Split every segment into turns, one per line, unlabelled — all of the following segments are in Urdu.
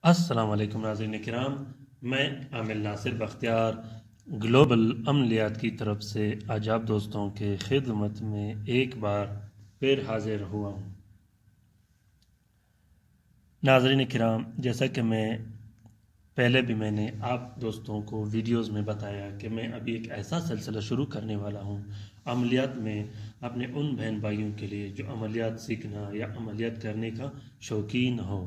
السلام علیکم ناظرین کرام، میں عامل ناصر بختیار گلوبل عملیات کی طرف سے آج آپ دوستوں کے خدمت میں ایک بار پھر حاضر ہوا ہوں۔ ناظرین کرام، جیسا کہ پہلے بھی میں نے آپ دوستوں کو ویڈیوز میں بتایا کہ میں ابھی ایک ایسا سلسلہ شروع کرنے والا ہوں عملیات میں، اپنے ان بہن بھائیوں کے لیے جو عملیات سیکھنا یا عملیات کرنے کا شوقین ہو۔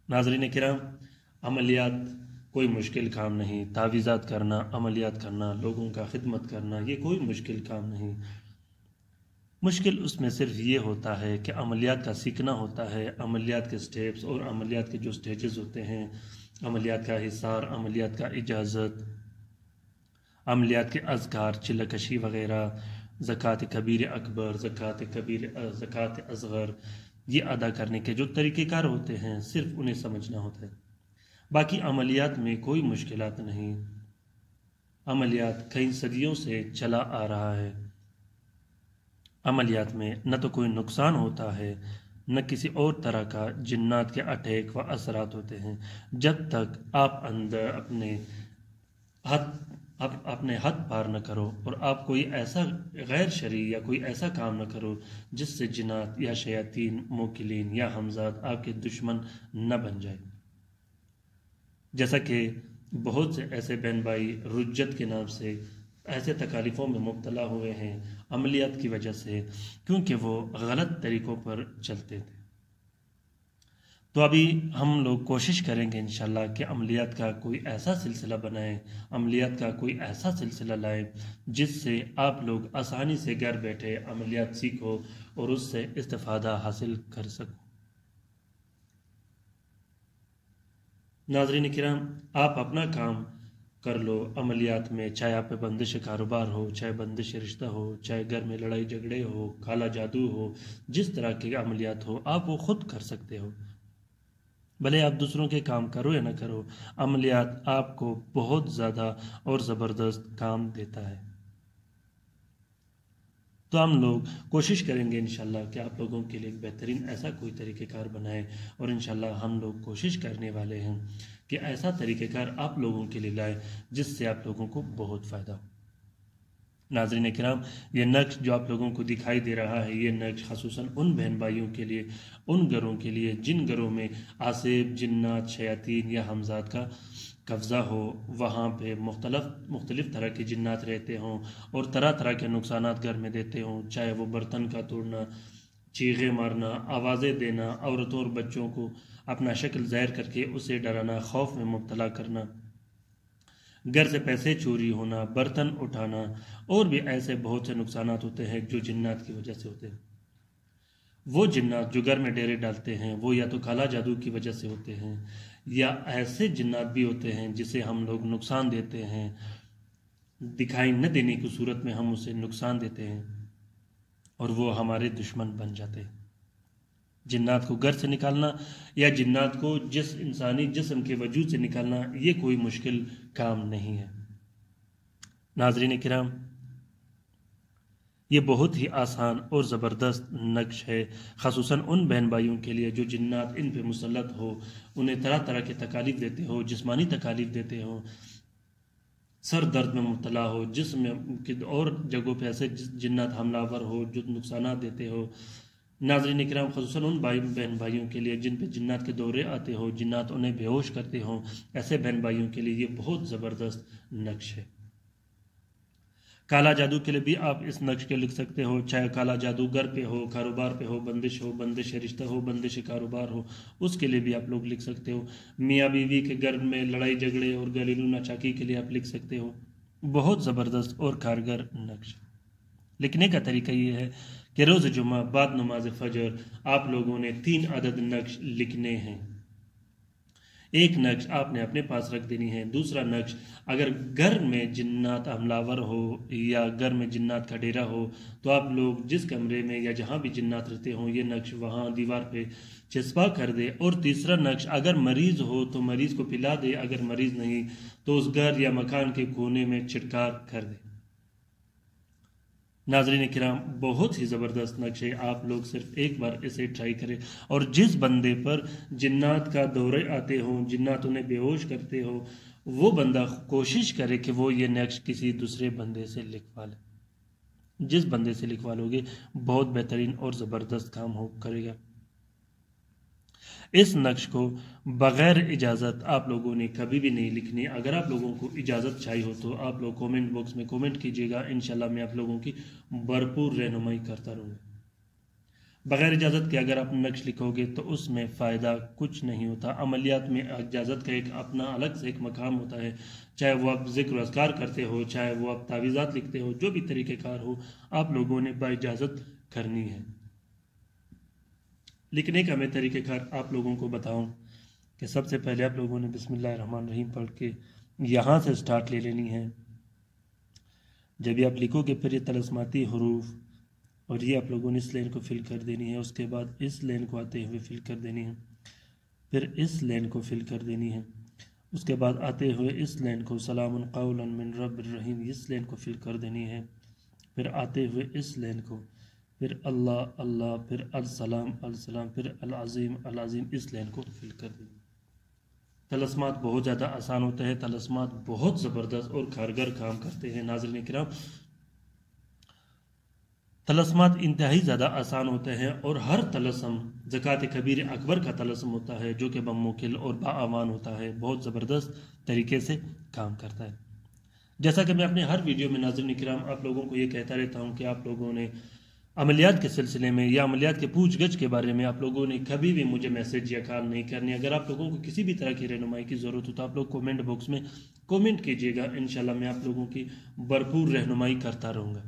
ناظرین کرام، عملیات کوئی مشکل کام نہیں، تعویذات کرنا، عملیات کرنا، لوگوں کا خدمت کرنا، یہ کوئی مشکل کام نہیں۔ مشکل اس میں صرف یہ ہوتا ہے کہ عملیات کا سیکھنا ہوتا ہے، عملیات کے سٹیپس اور عملیات کے جو سٹیجز ہوتے ہیں، عملیات کا حصار، عملیات کا اجازت، عملیات کے اذکار، چلہ کشی وغیرہ، زکوٰۃ کبیر اکبر، زکوٰۃ اصغر، یہ ادا کرنے کے جو طریقہ کار ہوتے ہیں، صرف انہیں سمجھنا ہوتا ہے۔ باقی عملیات میں کوئی مشکلات نہیں۔ عملیات کئی صدیوں سے چلا آ رہا ہے۔ عملیات میں نہ تو کوئی نقصان ہوتا ہے، نہ کسی اور طرح کا جنات کے اٹیک و اثرات ہوتے ہیں، جب تک آپ اندر اپنے حد پار نہ کرو اور آپ کوئی ایسا غیر شرعی یا کوئی ایسا کام نہ کرو جس سے جنات یا شیاطین، موکلین یا حمزات آپ کے دشمن نہ بن جائے۔ جیسا کہ بہت سے ایسے بہن بھائی رجت کے نام سے ایسے تکالیفوں میں مبتلا ہوئے ہیں عملیات کی وجہ سے، کیونکہ وہ غلط طریقوں پر چلتے تھے۔ تو ابھی ہم لوگ کوشش کریں گے انشاءاللہ کہ عملیات کا کوئی ایسا سلسلہ بنائیں، عملیات کا کوئی ایسا سلسلہ لائیں جس سے آپ لوگ آسانی سے گھر بیٹھے عملیات سیکھو اور اس سے استفادہ حاصل کر سکو۔ ناظرین کرام، آپ اپنا کام کر لو عملیات میں، چاہے آپ پہ بندش کاروبار ہو، چاہے بندش رشتہ ہو، چاہے گھر میں لڑائی جھگڑے ہو، کالا جادو ہو، جس طرح کے عملیات ہو آپ وہ خود کر سکتے ہو۔ بھلے آپ دوسروں کے کام کرو یا نہ کرو، عملیات آپ کو بہت زیادہ اور زبردست کام دیتا ہے۔ تو ہم لوگ کوشش کریں گے انشاءاللہ کہ آپ لوگوں کے لیے ایک بہترین ایسا کوئی طریقہ کار بنائیں، اور انشاءاللہ ہم لوگ کوشش کرنے والے ہیں کہ ایسا طریقہ کار آپ لوگوں کے لیے لائیں جس سے آپ لوگوں کو بہت فائدہ ہو۔ ناظرین کرام، یہ نقش جو آپ لوگوں کو دکھائی دے رہا ہے، یہ نقش خصوصاً ان بہن بھائیوں کے لیے، ان گھروں کے لیے جن گھروں میں آصف، جنات، شیاطین یا حمزات کا قبضہ ہو، وہاں پہ مختلف طرح کے جنات رہتے ہوں اور طرح طرح کے نقصانات گھر میں دیتے ہوں، چاہے وہ برتن کا توڑنا، چیخیں مارنا، آوازیں دینا، عورتوں اور بچوں کو اپنا شکل ظاہر کر کے اسے ڈرانا، خوف میں مبتلا کرنا، گھر سے پیسے چوری ہونا، برتن اٹھانا، اور بھی ایسے بہت سے نقصانات ہوتے ہیں جو جنات کی وجہ سے ہوتے ہیں۔ وہ جنات جو گھر میں ڈیرے ڈالتے ہیں وہ یا تو کالا جادو کی وجہ سے ہوتے ہیں، یا ایسے جنات بھی ہوتے ہیں جسے ہم لوگ نقصان دیتے ہیں، دکھائی نہ دینے کی صورت میں ہم اسے نقصان دیتے ہیں اور وہ ہمارے دشمن بن جاتے ہیں۔ جنات کو گھر سے نکالنا یا جنات کو جس انسانی جسم کے وجود سے نکالنا یہ کوئی مشکل کام نہیں ہے۔ ناظرین کرام، یہ بہت ہی آسان اور زبردست نقش ہے، خصوصاً ان بہن بھائیوں کے لیے جو جنات ان پہ مسلط ہو، انہیں طرح طرح کے تکالیف دیتے ہو، جسمانی تکالیف دیتے ہو، سر درد میں مبتلا ہو، جسم میں اور جگہوں پہ ایسے جنات حملہ ور ہو جو نقصانات دیتے ہو۔ ناظرین کرام، خصوصاً ان بہن بھائیوں کے لیے جن پہ جنات کے دورے آتے ہو، جنات انہیں بے ہوش کرتے ہوں، ایسے بہن بھائیوں کے لیے یہ بہت زبردست نقش ہے۔ کالا جادو کے لیے بھی آپ اس نقش کے لکھ سکتے ہو، چاہے کالا جادو گھر پہ ہو، کاروبار پہ ہو، بندش رشتہ ہو، بندش کاروبار ہو، اس کے لیے بھی آپ لوگ لکھ سکتے ہو۔ میاں بیوی کے گھر میں لڑائی جھگڑے اور گھریلو ناچاکی کے لیے آپ لکھ سکتے ہو۔ بہت زبردست اور کارگر نقش۔ لکھنے کا طریقہ یہ ہے کہ روز جمعہ بعد نماز فجر آپ لوگوں نے 3 عدد نقش لکھنے ہیں۔ ایک نقش آپ نے اپنے پاس رکھ دینی ہے، دوسرا نقش اگر گھر میں جنات حملہ ور ہو یا گھر میں جنات کا ڈیرا ہو تو آپ لوگ جس کمرے میں یا جہاں بھی جنات رہتے ہوں یہ نقش وہاں دیوار پہ چسپا کر دے، اور تیسرا نقش اگر مریض ہو تو مریض کو پلا دے، اگر مریض نہیں تو اس گھر یا مکان کے کونے میں چھٹکار کر دے۔ ناظرین کرام بہت ہی زبردست نقش ہے، آپ لوگ صرف ایک بار اسے ٹرائی کریں، اور جس بندے پر جنات کا دورے آتے ہوں، جنات انہیں بے ہوش کرتے ہو، وہ بندہ کوشش کرے کہ وہ یہ نقش کسی دوسرے بندے سے لکھوا لے۔ جس بندے سے لکھوا لو گے بہت بہترین اور زبردست کام کرے گا۔ اس نقش کو بغیر اجازت آپ لوگوں نے کبھی بھی نہیں لکھنی۔ اگر آپ لوگوں کو اجازت چاہیے ہو تو آپ لوگ کومنٹ باکس میں کومنٹ کیجیے گا، انشاءاللہ میں آپ لوگوں کی بھرپور رہنمائی کرتا رہوں گا۔ بغیر اجازت کے اگر آپ نقش لکھو گے تو اس میں فائدہ کچھ نہیں ہوتا۔ عملیات میں اجازت کا ایک اپنا الگ سے ایک مقام ہوتا ہے، چاہے وہ آپ ذکر و اذکار کرتے ہو، چاہے وہ آپ تعویذات لکھتے ہو، جو بھی طریقہ کار ہو آپ لوگوں نے با اجازت کرنی ہے۔ لکھنے کا میں طریقہ کار آپ لوگوں کو بتاؤں کہ سب سے پہلے آپ لوگوں نے بسم اللہ الرحمن الرحیم پڑھ کے یہاں سے سٹارٹ لے لینی ہے۔ جب یہ آپ لکھو گے پھر یہ طلسماتی حروف اور یہ آپ لوگوں نے اس لائن کو فل کر دینی ہے، اس کے بعد اس لائن کو آتے ہوئے فل کر دینی ہے، پھر اس لائن کو فل کر دینی ہے، اس کے بعد آتے ہوئے اس لائن کو سلام قولا من رب الرحیم اس لائن کو فل کر دینی ہے، پھر آتے ہوئے اس لائن کو، پھر اللہ اللہ، پھر السلام السلام، پھر العظیم العظیم اس لائن کو فل کر دیں۔ طلسمات بہت زیادہ آسان ہوتے ہیں، طلسمات بہت زبردست اور کارگر کام کرتے ہیں۔ ناظرین کرام طلسمات انتہائی زیادہ آسان ہوتے ہیں، اور ہر طلسم زکوٰۃ کبیر اکبر کا طلسم ہوتا ہے جو کہ بموکل اور باامان ہوتا ہے، بہت زبردست طریقے سے کام کرتا ہے۔ جیسا کہ میں اپنے ہر ویڈیو میں ناظرین کرام آپ لوگوں کو یہ کہتا رہتا ہوں کہ آپ لوگوں نے عملیات کے سلسلے میں یا عملیات کے پوچھ گچھ کے بارے میں آپ لوگوں نے کبھی بھی مجھے میسج یا کال نہیں کرنی۔ اگر آپ لوگوں کو کسی بھی طرح کی رہنمائی کی ضرورت ہو تو آپ لوگ کومنٹ باکس میں کومنٹ کیجیے گا، انشاءاللہ میں آپ لوگوں کی بھرپور رہنمائی کرتا رہوں گا۔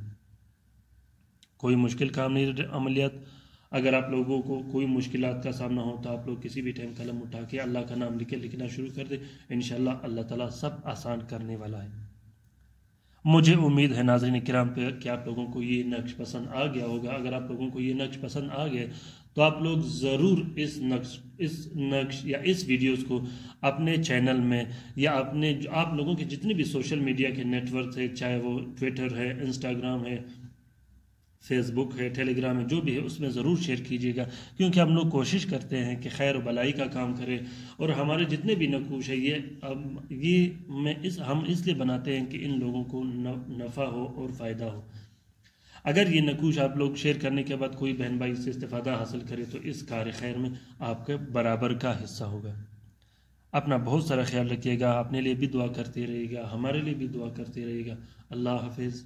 کوئی مشکل کام نہیں عملیات، اگر آپ لوگوں کو کوئی مشکلات کا سامنا ہو تو آپ لوگ کسی بھی ٹائم قلم اٹھا کے اللہ کا نام لکھ کے لکھنا شروع کر دیں، انشاءاللہ اللہ تعالیٰ سب آسان کرنے والا ہے۔ مجھے امید ہے ناظرین کرام پہ کہ آپ لوگوں کو یہ نقش پسند آ گیا ہوگا۔ اگر آپ لوگوں کو یہ نقش پسند آ گیا تو آپ لوگ ضرور اس نقش یا اس ویڈیوز کو اپنے چینل میں یا آپ لوگوں کے جتنے بھی سوشل میڈیا کے نیٹ ورک ہے، چاہے وہ ٹویٹر ہے، انسٹاگرام ہے، فیس بک ہے، ٹیلی گرام ہے، جو بھی ہے اس میں ضرور شیئر کیجیے گا، کیونکہ ہم لوگ کوشش کرتے ہیں کہ خیر و بلائی کا کام کریں، اور ہمارے جتنے بھی نقوش ہے ہم اس لیے بناتے ہیں کہ ان لوگوں کو نفع ہو اور فائدہ ہو۔ اگر یہ نقوش آپ لوگ شیئر کرنے کے بعد کوئی بہن بھائی سے استفادہ حاصل کرے تو اس کار خیر میں آپ کے برابر کا حصہ ہوگا۔ اپنا بہت سارا خیال رکھیے گا، اپنے لیے بھی دعا کرتے رہیے گا، ہمارے لیے بھی دعا کرتے رہیے گا۔ اللہ حافظ۔